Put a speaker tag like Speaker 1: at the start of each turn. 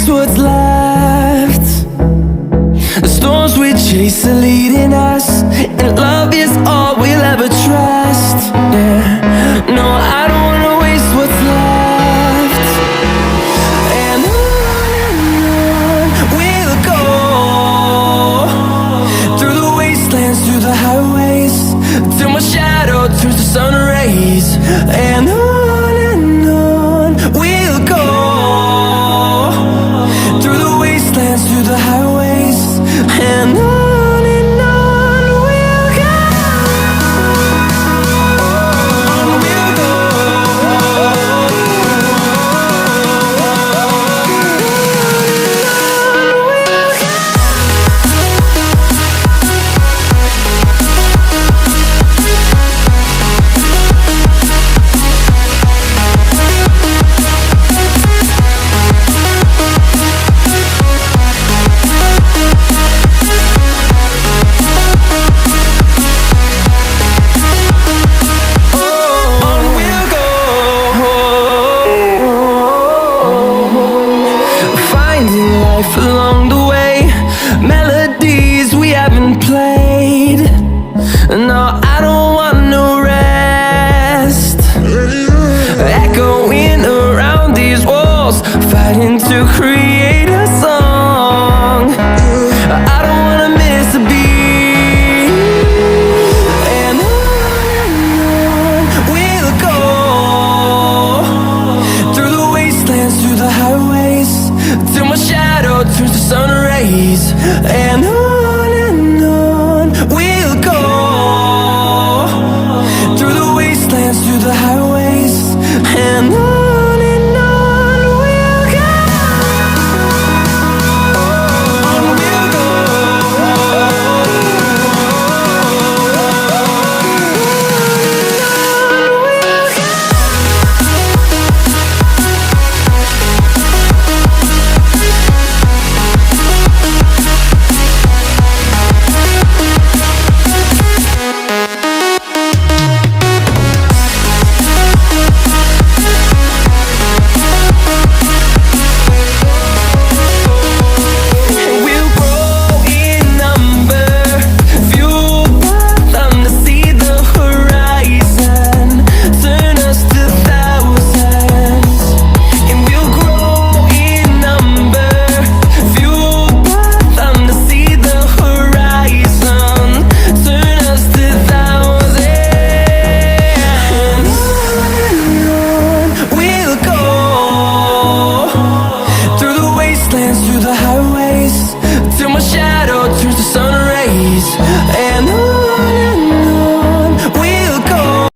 Speaker 1: waste what's left. The storms we chase are leading us, and love is all we'll ever trust. Yeah, no, I don't wanna waste what's left. And on we'll go, through the wastelands, through the highways, till my shadow turns to sun rays. And on we'll go, through the wastelands, through the highways, and on we'll go. On we'll go. Finding life along the way, melodies we haven't played. No, I don't want no rest. Echoing around these walls, fighting to create a song. I don't wanna miss a beat. And on we'll go, through the wastelands, through the highways, till my shadow turns to sun rays. And on we'll go, through the wastelands, through the highways, and on we'll go. On we'll go. We'll grow in number, fueled by them to see the horizon, turn us to thousands. And we'll grow in number, fueled by them to see the horizon, turn us to thousands. And on we'll go, through the wastelands, through the highways,